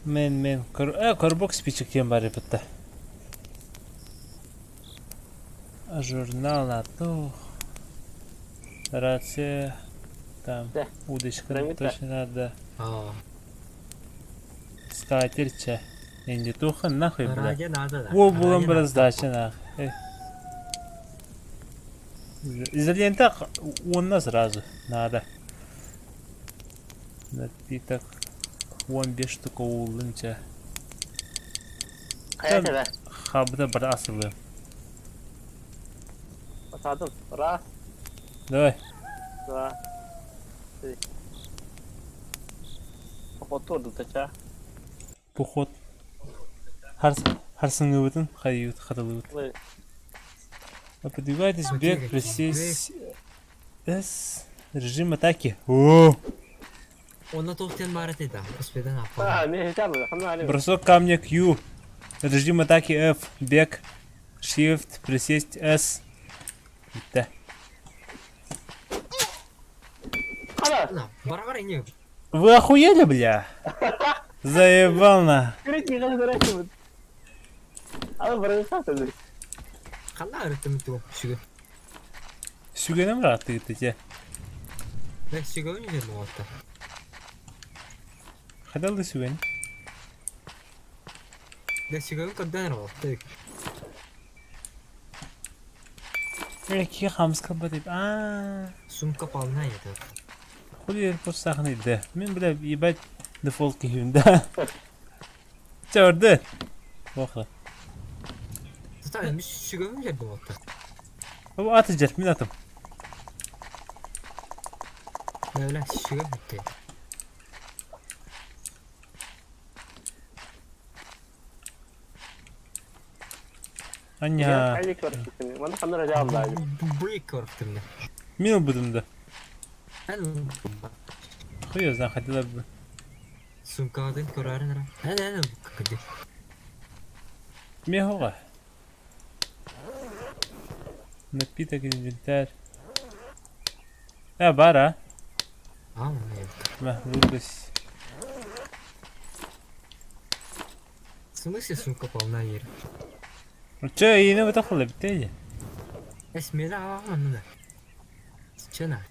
Men korbok спичек бар епетті. Журнал на то. Рация. Там удочка точно надо. Скатерть. Енді тухан нахуй, бля. О, булам бір сдача нахуй. Изолента онна сразу надо. Напиток. 15 штук улынча. Хабда бір асылы. Посадым. Раз. Давай. Два. Три. Поход турду тача. Поход. Харсыңы бүтін, қадылы бүтін. Подвигайтесь, бег, присесть. С. Режим атаки. О! Он тоқтен барат еді. Успедан апа. Не, хотя Бросок камня Q. Режим атаки F. Бег. Shift. Присесть S. Бітті. Барабар не. Вы охуели, бля? Заебал на. Қала әріттім түу шүгі. Сүйгенім раты те. Бәк шүгі өне жерді оғатта. Қадалды сүйген? Бәк шүгі өне көдден оғатта. Ки хамска бадып. Сумка палына еді. Хули постахны да. Мен бля ебать дефолт киюм да. Чорды. Охра. Тұтайын біз шүгі өне жерді оғатта. О, атı жер, мен атым. Öyle şığı bitti. Anya. Mana kamera cevap verdi. Bu ilk korktum da. Мен будымды. Ben Хуй знаю, хотела бы. Сумкадан көрәрін. Әне кәді. Мен хоға. Напиток, инвентарь. Бара. Выбрось. В смысле сумка полна ери? Чё, ине в тахлы битеди? Эсмеда аваманна. Чена.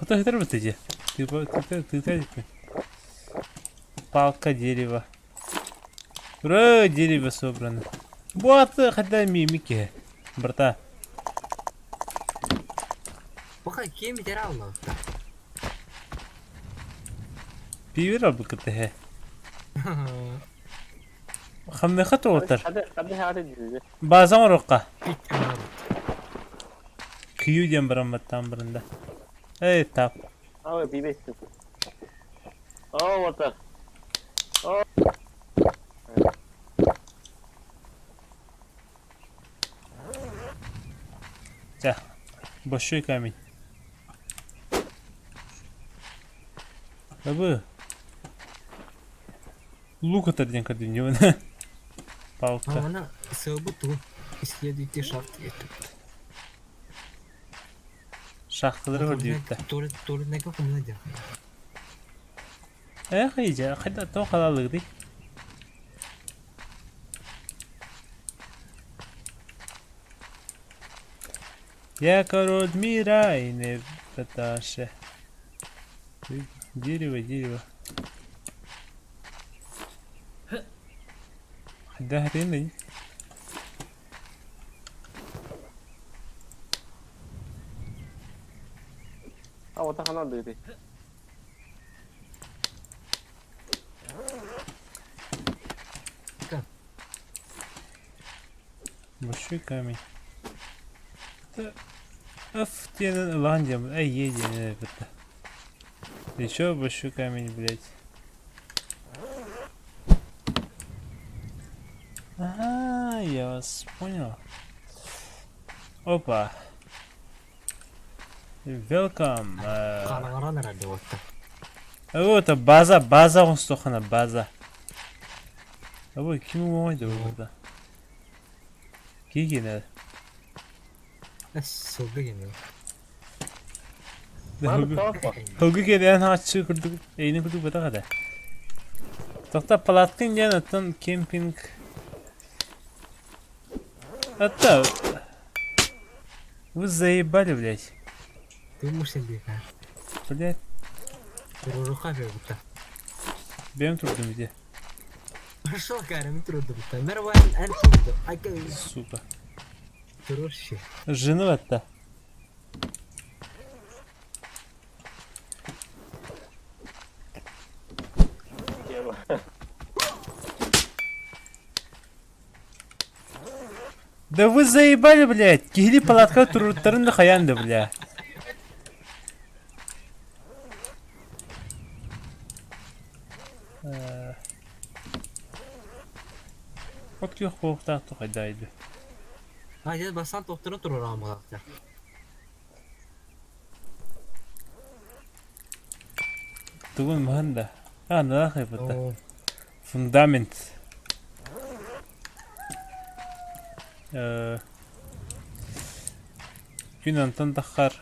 Вот это битеди. Ты палка дерева. Ура, дерево собрано. Вот, хотя мимики, брата. Пока кем теряла. Пивера быкты. خمي خطوة وتر. بازم روقة. كيو جنبرم بتام برندا. ايه تاب. بيبي. وتر. جا. بشوي كامل. أبو. Лука тарден кадыньёна. Палка. Она собуту. Исследуйте шахты. Шахталар var diyordu. Tuvalet ne kadar kumladı. Hayca, hadi to halalık değil. Я король мира и не пытался. Дерево. ده هتني وتخنان ديدي большой камень. Офтен ландем, едем это. Еще большой камень, блять. Ага, я вас понял. Опа. Welcome. Вот база он стохана, база. Ой, ким ойды burada. Gene. Solda gene. Manda tuhaf bak. Hılgı gelen haçı kurduk. Eyni kurduk bada kadar. Tokta palatkın gen atan kemping. Hatta bu zaybali блядь. Durmuşsun diye. Блядь. Dururuk abi burada. Benim turdum bir de. Şu karımı durdu burada. Merhaba en durdu. Ay Сука. durur şey. Жена hatta. Да вы заебали, блядь! Кихли палатка туруттарын да хаянды, бля. Вот ких хоқтақ тұқайдайды. Haydi basan doktorun durur ama kalktı. Тугун маханда. Нахай бұта. Oo. Фундамент. Күн антон таққар.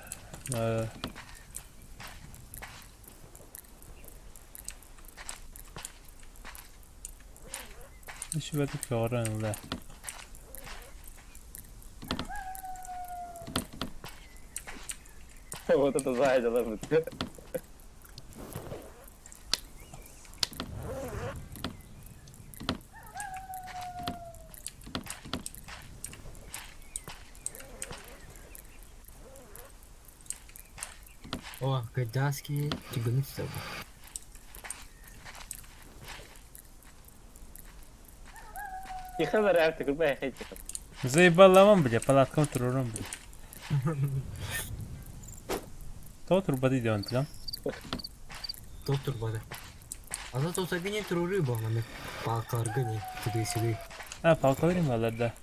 İşi batık yoğuran da. Вот это заяц должен быть. О, дьоски тигнуть с тобой. Тихо заряд, ты куда ехать? Заебалламам, бля, палаткам турурам, бля. То турбады дион тилам. Доктор бады. А зато сагини туруры был, а мы палкаргани туда-сюда. Палкаларим валарда.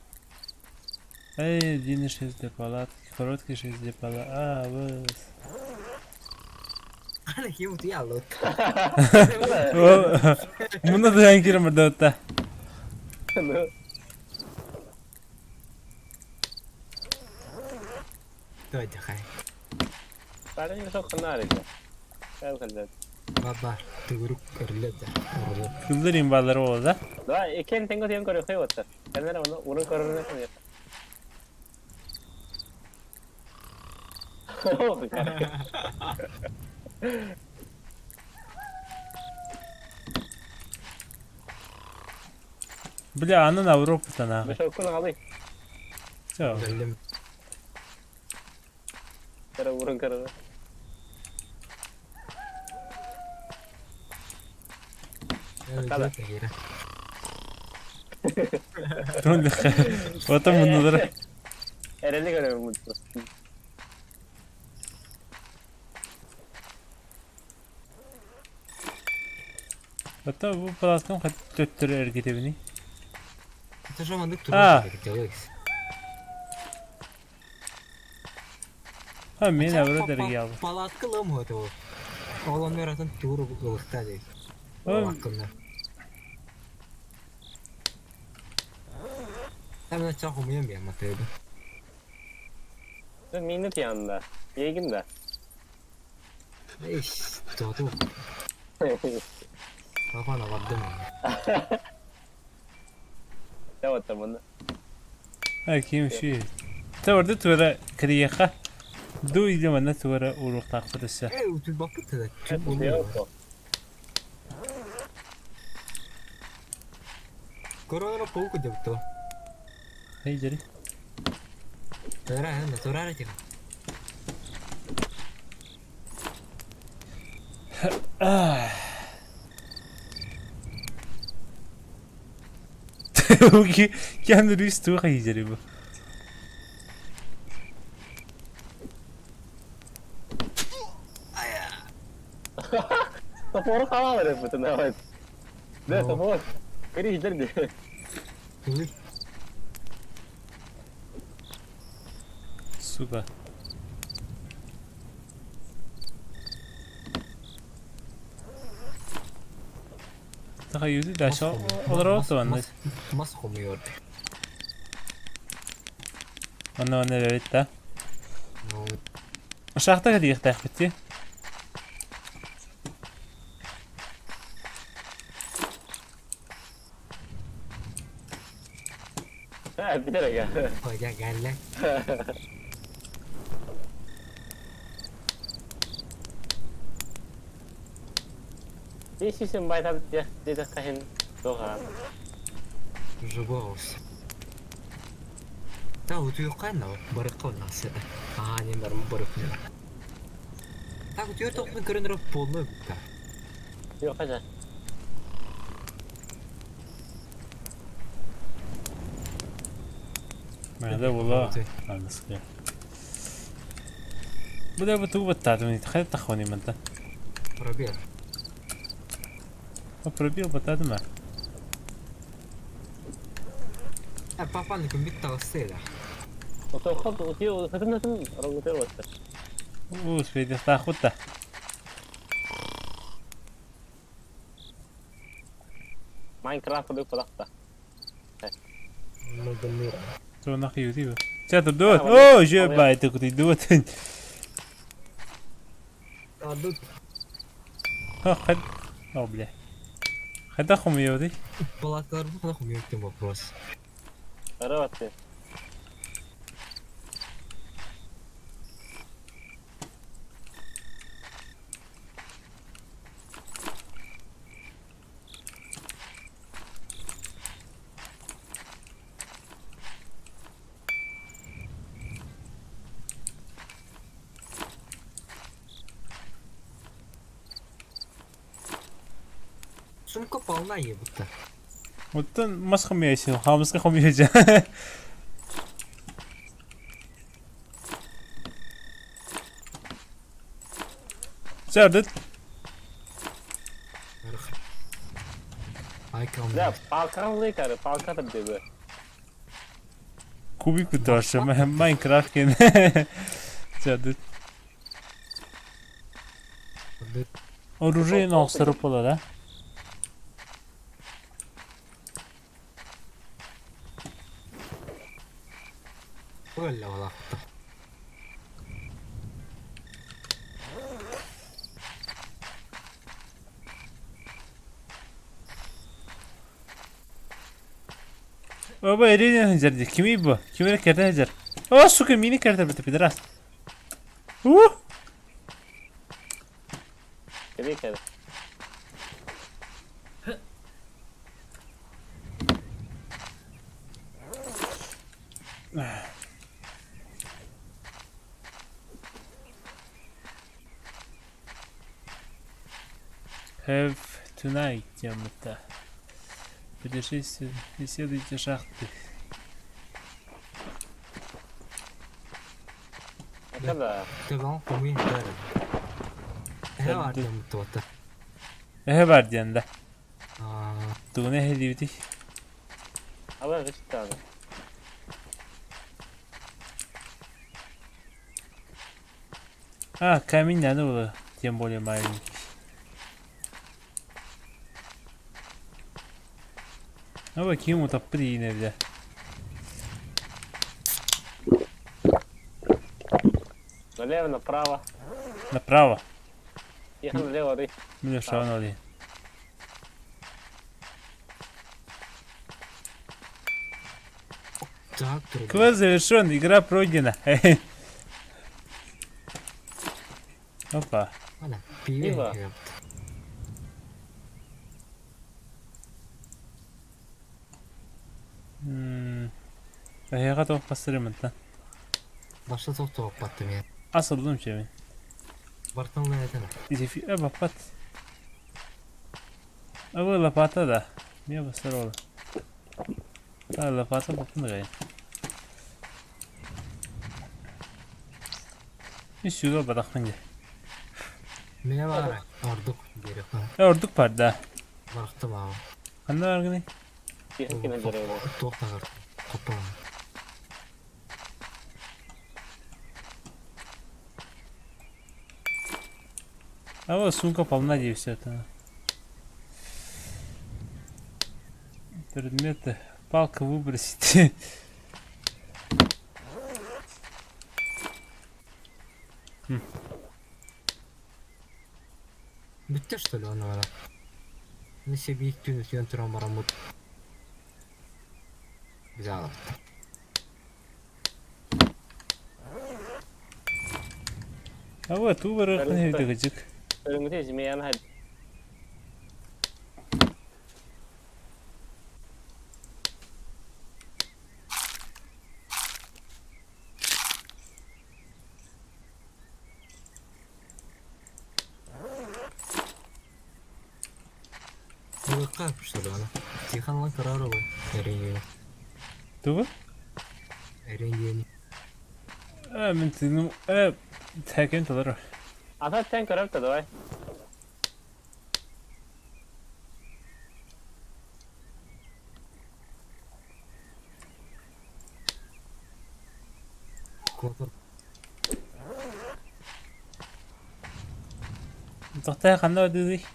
Эй, длинный 6D палатки, короткий 6D палатки. Быс. Ана химут я лот. Мұны да янкерім бірді өтті. Давай дыхай. Парень не шок ханарик. Как ханарик? Баба, ты вдруг орлета. Kıldırayım balları oğuz ha. Да, и кен тенго тен коре хой отта. Kenara onu urun korona ne Bля, anın Avrupa'dan abi. Beş okul alayım. Çok. Geldim. Kara urun korona. Kala. Geri. Otan bunları. Herhalde göre mutlu. Hatta bu palatkam kaç döttürü ergete beni. Тажамандык А. турur. Ha men avro dergi aldım. Палатка лым это вот. Олон мератын туру ылыкта дейт. Палатканы. Hemen açak olmayan bir yamataydı. Minnet yanında. Yegin de. Eş, doğdu. Kafana vardım ya. Ne var tamam. Ha kim şey. Ta orada tura kriyaqa. Du ile bana tura uruq taqfırsa. Tül bakıp da tül Ne oluyor. yok o. Korona pouco de to. Hey jari. Era natural tipo. Okey. Kendi rüstü hey jari bu. Sapor kalan var bu ne var. Ne sapor. Kiri hiçler de. Tül. Süper. Tahayyüzü de aşağı olarak da var. Mas komuyor. Ona evet de. No. Aşağıda hadi yıktık bitti. Bir de gel. Hoca gel lan. Değişirsin bayda bir de kahin doğar. Живо olsun. Та өдөө гайна барахгүй насаа. Нэмэр барахгүй. Та өдөө тохны гэрнэр полно битэ. Yok hadi. هذا والله مسكين. بدأ بتوب التعتمد تخيل تخوني من انت. Пробел. пробил بتعتمد. Папаны бит тагсыйда. Otokhod otuyor kadınlasın otuyor olsa. سويدي تاخذته. Minecraft oluyor kulakta. Модельера. تو نخي يوتيوب. تاتر دوت. اوه جو بايت كنت دوت. Адут خد. او бля. خدخهم يودي. палаткалар bu kadar komik вопрос. Arabatı. Сумка полна ебута. Вот он масхам яйся, хамска хом яйся. Сядет. Айкам. Ya palkalı karı palkalı diyor. Кубик тоже. Майнкрафт кен. Сядет. Оружие на острова, да? Öyle valla. Baba elini hıncardı. Kimi bu? Kimi kerde hıncar? Oh suka mini kerde bitti pidras. Tabii ki. Have tonight ямата. Путешествие, исследуйте шахты. Ne kadar? Tamam, komik der. Ne var ya mutlu. Ne var diyende? Aa, Tu ne hediydi? Ama işte abi. А, камень надо было, тем более маленький. Ну, какие-то прины, бля. Налево, направо. Направо. Я налево, ты. Мне шанули. так трудно. Квест завершен, игра пройдена. Опа. Ana, pive Piva. yaptı. هي خطوة قصيرة انت. Başta çok soğuk battım ya. أصل ظلم شيء. Bartınla neden? إذا في أبا بات. أول لفاتة ده. مية بس والله. لا لفاتة بكون غير. إيش يقول بدخنجة. Ne var? Orduk geri falan. أردك بردا. Baktım abi. خلنا أرجعني. Bir hakine göre. Çok takar. Kopar. А вот сумка полна, и все это. Предметы. Палка выбросить. Bitti что ли onu valla? Ne şey bir gün yön tramvaramut. Güzel. Ава ту барахны хэвдэг гэж. Örümcek izmeyen hadi. 이거 까불소잖아. 지한번 그러라고. 에렌이. Түг? 에렌이. Мен тийм цагийн толор. Ata sen karartı da vay. 그거 Тогтаа ханаа дий.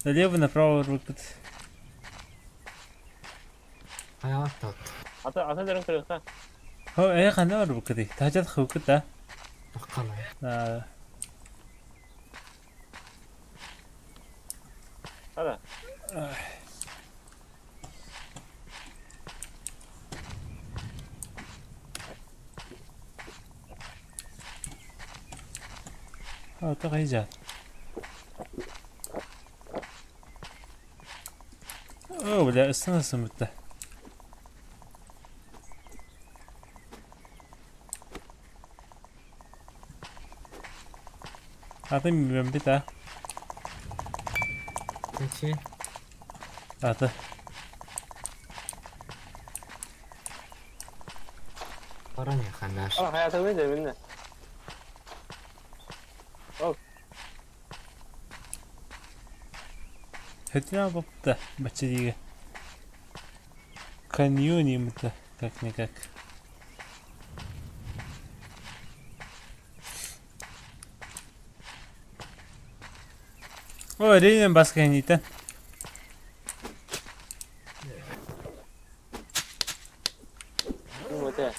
Налево направо рукт. 하얗다. Ata derin kırıksa. Хөө ханаа рукт. Таажаад хөвгөд да. 막하나. Hadi. Одоо хайжаа. Бля, станасан мэт. Адам юм бита. 그렇지. Ата. 빠르네 하나씩. Hayata böyle minne. Хотя бопта, бачига. Каньоним-то, как-никак. О, рейнен басканита. Bu öte.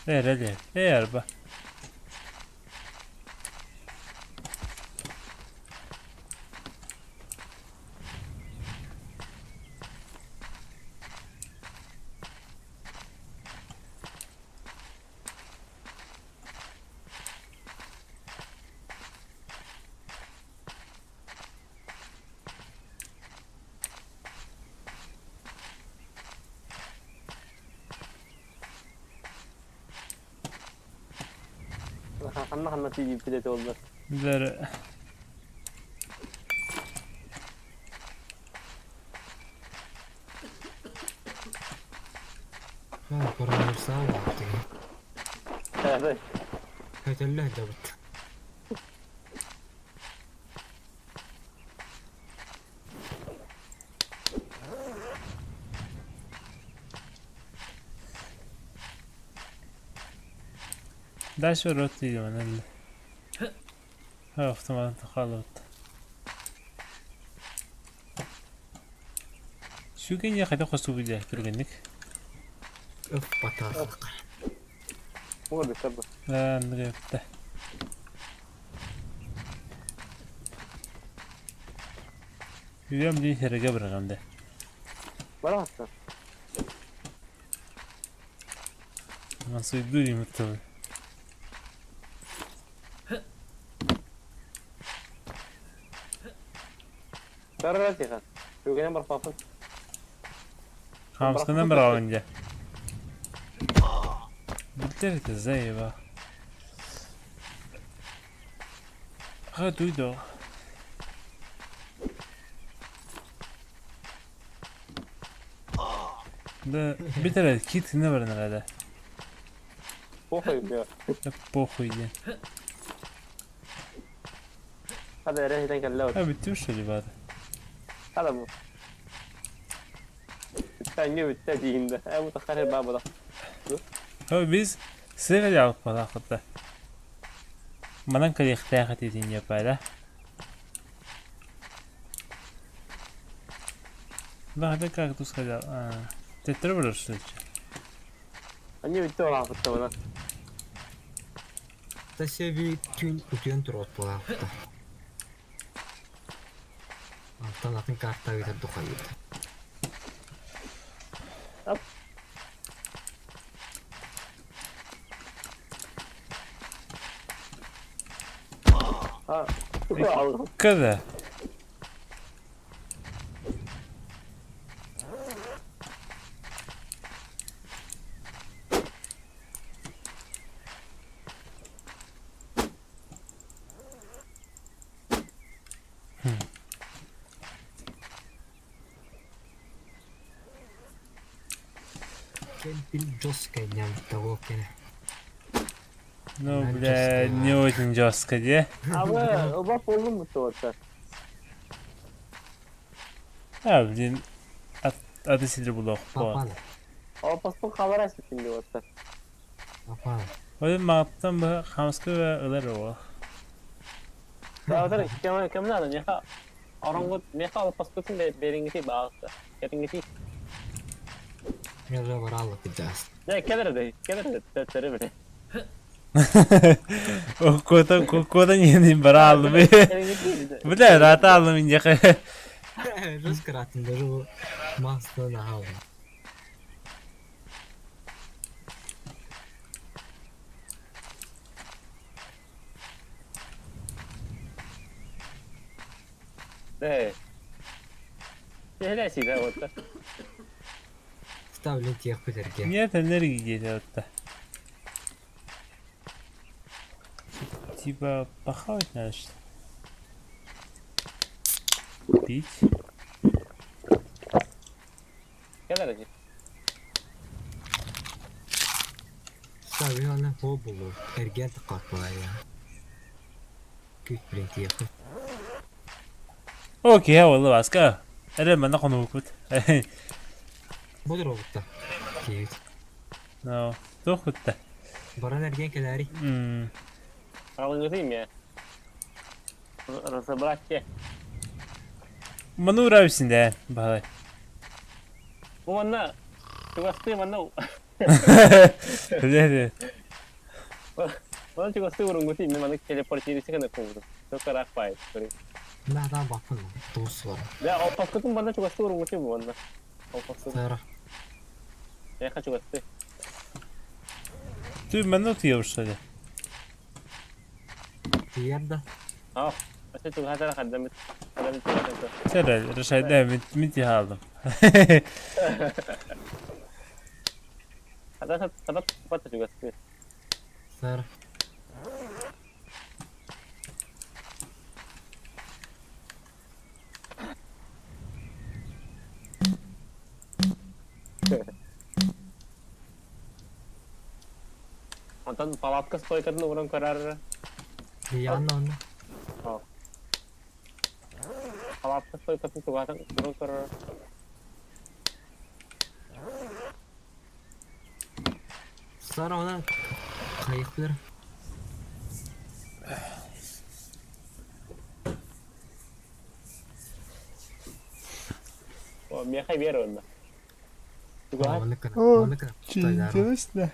Hadi. Araba. Hanna TV pilot oldu. Bizler 아, 그런 싸우고 어떻게? Evet. 해줄래 이제부터. dash rotti من ها احتمال تخلط شو كان ياخذ خصو بيده كرجنك ıf batarsak. Oldu tabi. لا نغيبته اليوم دي هرجة برغم ده Bana mısın? ما صيدولي متوي Karar et ya. Şu gene barfafın. خامس كنا مراونجة قلت ازاي بقى هاتوا يدو ده بترى كيت نبرنا هذا Pohayım ya. похуй دي Hadi Eren'den gel lav. بتمشي اللي بعد Hadi bu. Sen gibi dediğinde. Bu da kare babada. هو بيز سيفل يعرف ملاقطة منان كان يختار تيجين يبالا لا هذا كاكتوس كذا تتربر الشيء Anne bitti olan fıttı bana. 다시 bütün 들어왔다. 일단 나쁜 карта 위에 또 가야겠다. Kada. Кэмпинг дьоска нямтагоо кene. Ну, бля, не очень жестко, де? Abi oba buldun mu tuvalette? Ha, блин, adı sidir bu lok. Папаны. O pasport haber açtı şimdi orada. Папаны. Oğlum maptan bu hamskı ve ılar o. Ya orada kemen alın ya. Orangut ne kadar pasportun beringiti bağısı. Beringiti. Yazı var Allah kıcağız. Ne kadar de tere bile. O koda yeni bara aldım. Bu da rahat aldım ince. Rus karatında bu master na hava. Ne? Ne şey de orada. Ставлю тех потерки. Нет энергии где-то вот. Типа похавать надо что? Пить? Kadar acı. Ставлю она побулу. Эрген тақатмая. Küt bileti yakın. Okey ya vallahi başka. Eren bana konu okut. Budur olukta. Kiyit. No, dokut da. Baran ergen kadari. Alın götüreyim ya. Rasa bırak ki. Bana uğramışsın de. Bağlay. Bu bana. Şu bastı bana. Öyle. Bana şu bastı vurun götüreyim. Bana teleport yerisi kadar kovdum. Çok karak payet. Nereden bakın? Dost var. Ya o paspotun bana şu bastı vurun götüreyim bu bana. O paspotun. Tara. Ya kaç bastı. Dur ben not yiyoruz hadi. Diğer de. Ha. Aslında çok hata kadar Sen Reşay'da miti aldım. Hata patah juga sih. Tara. Nonton palatka stoikan orang karar. Diyan onu. Oh. Palatka stoikan tuh kadang orang karar. Sonra ona kayıklar. Oh, biasa biar onda. Juga Onu kadar. Onu kadar. Интересно.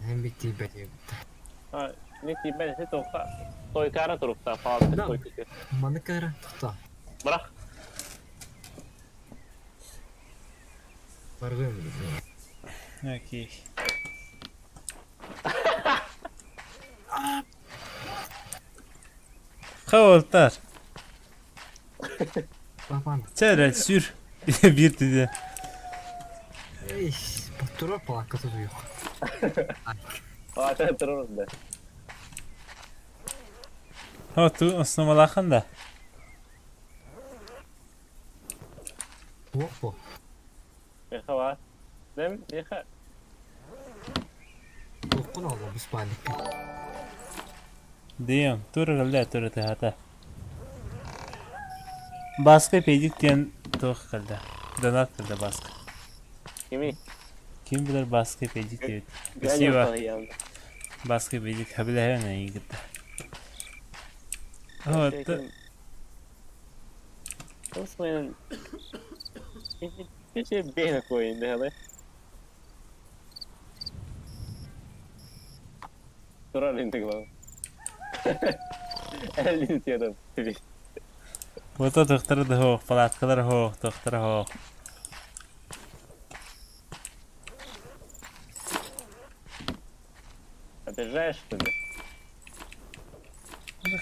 Hem bitti bence. ha, ini tiba sih tuh kak. Stoikara tuh tak palatka Nah. stoik. Bana kadar tuta. Bırak. Var mı? Okey. Kavoltar. Baban. Çare sür. Bir dedi. Eş. Batura plakası yok. Oh, terus deh. Ha tu osnomalakın da. Hoppo. Ya kawan. Dem, ya kak. Dokun oldu bu spanik. Diyorum. Dur kaldı dur hata. Başka peydik diyen tok kaldı. Donat kaldı başka. Kimi? Kim bilir başka peydik diyor. Bir Gak şey var. nyampe ya. Başka peydik habile hemen iyi gitti. Oh, Terus main. Ini sih beh aku ini apa? Turun intik bang. Elin tiada. Foto doktoru da ho, palatkalar ho, doktoru ho. TJAY dedi.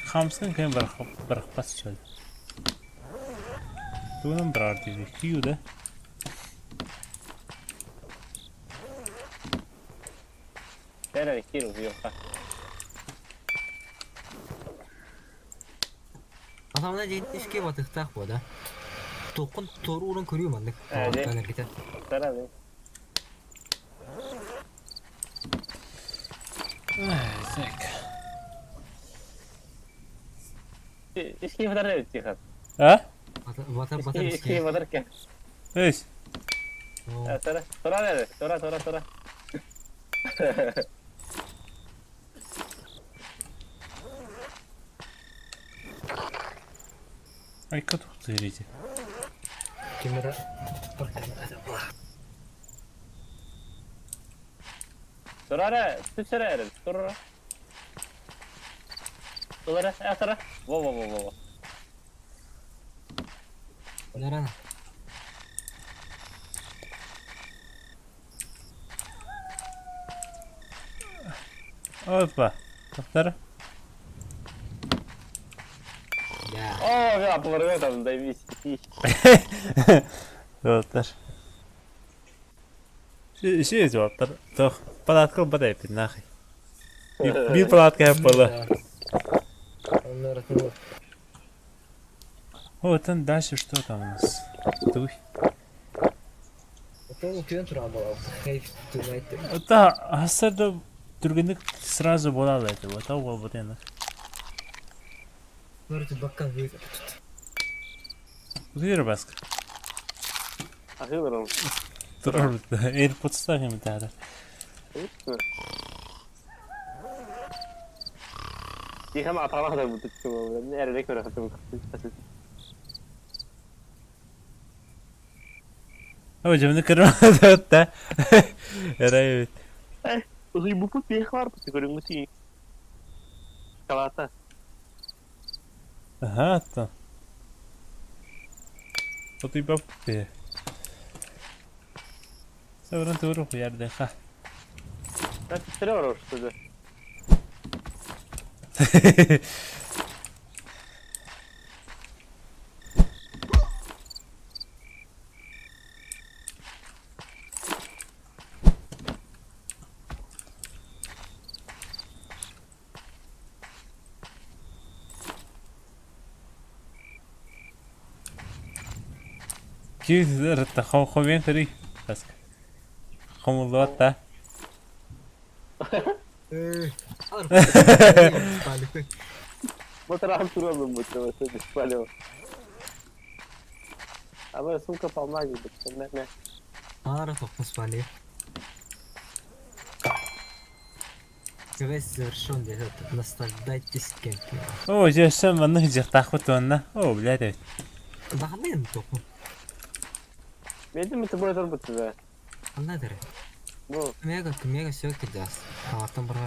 Хамсын кем барахпас чөл. Тунам брар диби. Кию да. Nereye kiro yok ha. Атамна жинтишке батыктак бо да. Токун торуурун көрүү мандык. Таанер кете. Tara be. Зек. İski kadar evet çıkar. А? Бата İski биске. kadar ki. Эйс. Tara. Tara nerede? Tara. Ай катук зерите. Кимера. Tara ne? Tütsere erir. Tara. Tara. Во. Нерана. Опа. Тоқтар. Я. О, я плыву там, дай виски. Тоқтар. Şey cevaplar. Toch. Palatka bada yapın nahi. Bir palatka yapmalı. Onlara tamam. О, там дальше что там у нас? Дуй. Это күйен туран болау. Хейф турнайты. Это hasarda durgunluk сразу болалы это. Вот ол вот енді. Норты баккан вейк. Где баска? Ахиларım. Тұрар бітті. AirPods'та кем тәді. Yıkama atama kadar bu tuttum. Nerede köre katım. О, cebini kırmadı da. Evet. Bu put bir var bu görün mü? Kalata. Ага, там. Вот и бабки. Sonra doğru bu yerde ha. Ben titre var ortada. Köyde de خوابین کری. بس. خمولات da. Bu taraf duralım bu tarafa dispalyo. Ama sumka palma gibi. Ne? Ара токмус пали. Квест завершен, ребята. Наслаждайтесь кемпингом. О, здесь сам ванны где тахут ванна. О, блядь. Дахмен токму. Benim mi tıbırdır bu tüve? Анадыр. Bu. Мега все кидас. Артан бара.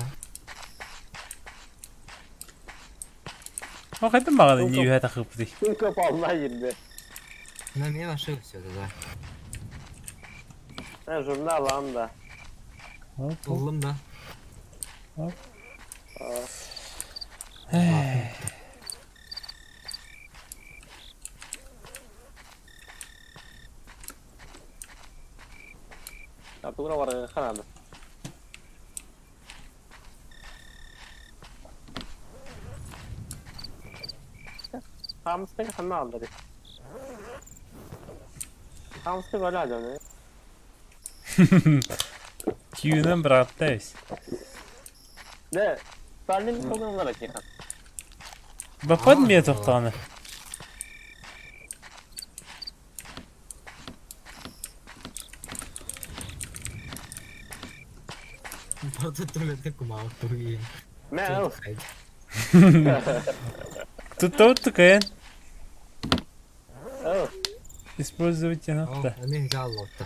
О, хатан багады не юха тахып ди. Sumka palma girdi. На мега все да. Ha jurnal anda. Улым да. Kapıra var kanadı. Hams'ta kanal aldı. Hams'ta gol aldı. Күйінен бір аптайыз. Ne? Stalin programlara çıkan. Бапад мия тоқтағаны. Бата төлөтө кумаал туруйын. Ne? Тут кайын. Oh. Используйте нахта. Мен галлотта.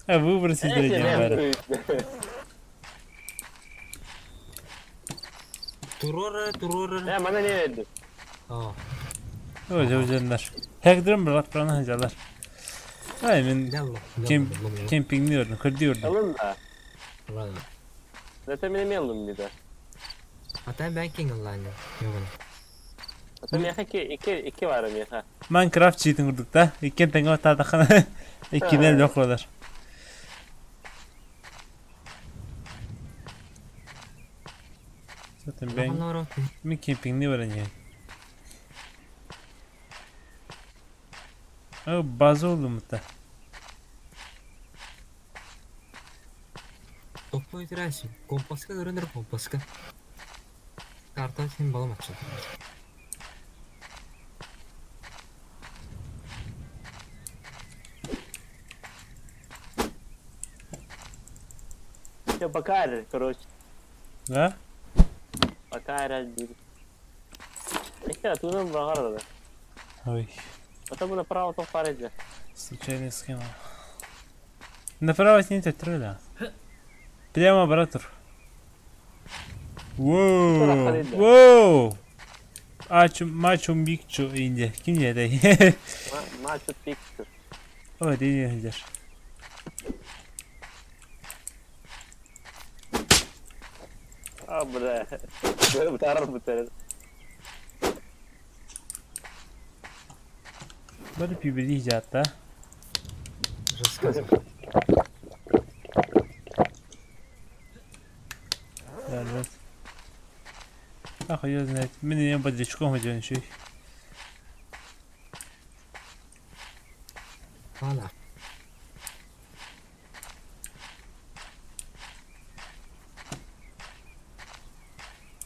А выбросить дредем бәрі. Турора. Ne bana ne verdi? Aa. О, жаужандар. Хәкдірім бір атпыраны хажалар. Ай, мен Галло. кемпингні өрдім, күрді өрдім. Alın da. Ладно. Zaten benim yandım bir de. Hatta banking online. Yok. Zaten iki var ya. Minecraft cheating kurduk da. İkken tenge otardakana. İkkine yok olar. Zaten ben kempingni öğreneceğim. Bazı oldu mutta. Toplu itirazsın. Kompaska görünür kompaska. Kartal senin balım açıldı. Все, пока, короче. Ha? Пока, İşte tuğdan bırakar da. Ой. Zaten buna право то парить. Случайная схема. Направо снять отрыла. Прямо, братур. Воу. Воу. Maçum Mikçu indi. Kim yedi? Maçu Picchu. O değil. Бля. Böyle tarar bu tarar. Böyle bir icatta. Рассказывай. Evet. Ах, я знаю. Меня не будет дичком один еще. Hala.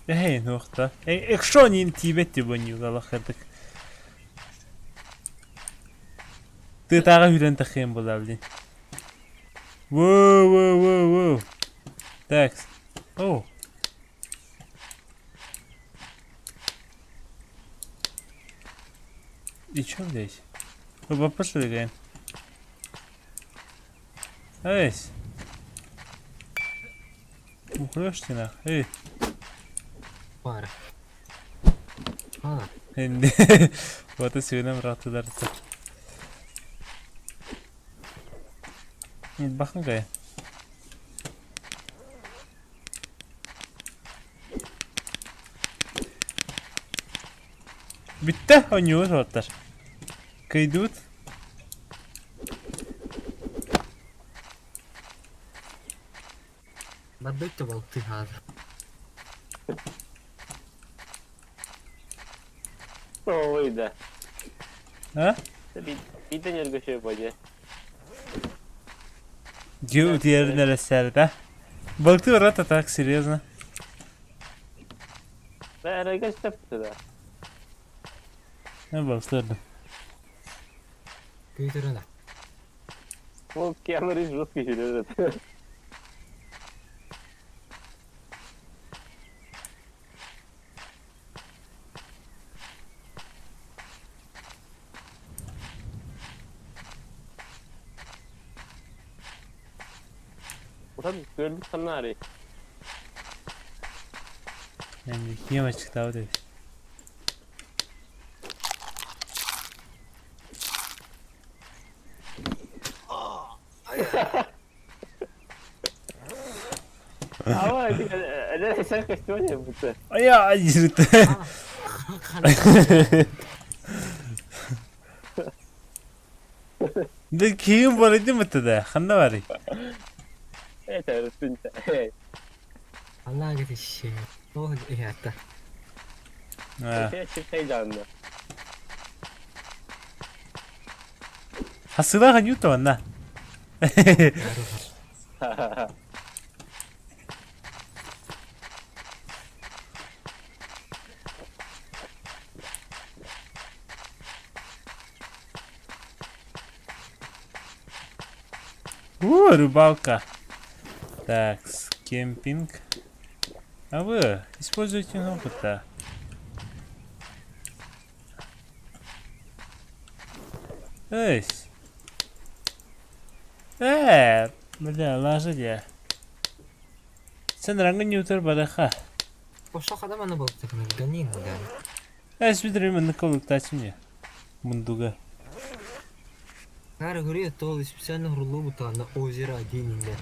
Эй, ну кто? Якщо не интибет боню галахадык. Ты тағы үйрентіқен бола білден. Воу. Так. Оу. И чё здесь? Вы пошли, гаем. Эй. Ухрёшься нах. Эй. Пара. Hala. Вот и söylem rahatlılardı. Bakın gaya. Bitti. Oynuyor otlar. Kaydıt. Надо балты хазır. Ой, да. Ha? Bir de nerede şey yapacak? Diyor diğer nerelerde. Balıklı var hatta tak серьезно. Ben herhalde yaptı da. Ne balıklardı? Güydürüne. O kamera жесткий сюжет. Ulan gördük sanari. Yani kim açıkta o dedi. Ama ne sen kaçtın ya bu da. Ya acırdı. De kim var idi mi tada? Xanna var. Evet öğretmen. Allah gidi şey. O iyi hatta. Ha. Çok heyecanlı. Hasıla hanyu to na. Рыбалка. Так, кемпинг. А вы используете опыта. Эй. Бля, ложи я. Sen rangın yutar badaha. Boşa kadar bana balık takımı. Ganiyim yani. Es bitireyim kolluk taçım ya. Munduga. Cara, говорит, то специально рулу бутана озеро деньги.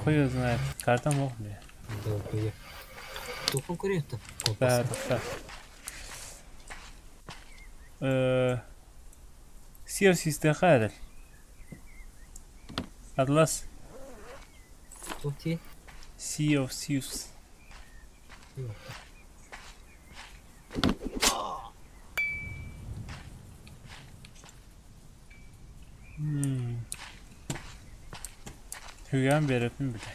Хуй знает. Карта мог ли. Добре. Кто конкурент? Да. Сиос истехадер. Атлас. Кто ти? Сиос. Hügen berepin bile.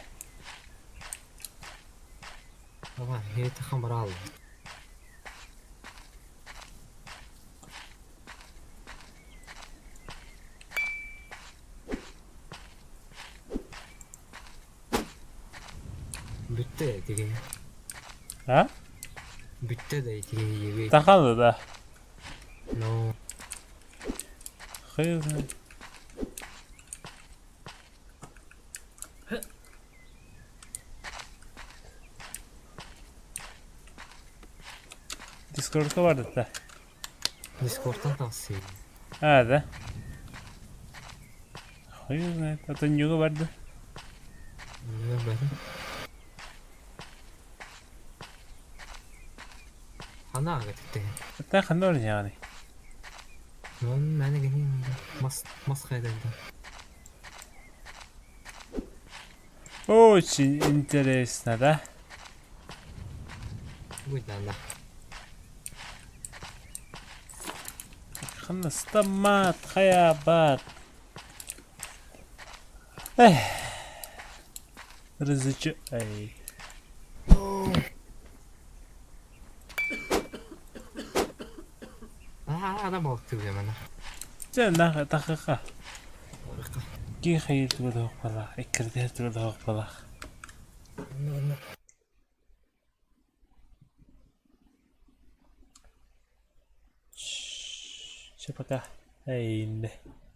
Ага, это хамрал. Bütte dige. Ha? Bütte de dige yevi. Takalı da. No. Hayır. Discord'da vardı da. Discord'dan tavsiye. Hadi. Hayır. Zaten yoga vardı. Ne böyle? Hana agette. Hatta kandı orada yani. Non ben de geleyim. Mas kaydırdı. Очень интересно, да? Bu yüzden de. خلص طماط خيابات. رزق اي. Adam balıktı bile bana. جنة دقيقة. Harika. كي خيل تقول هوق بلاخ. اكردير تقول هوق بلاخ. شبكة. اي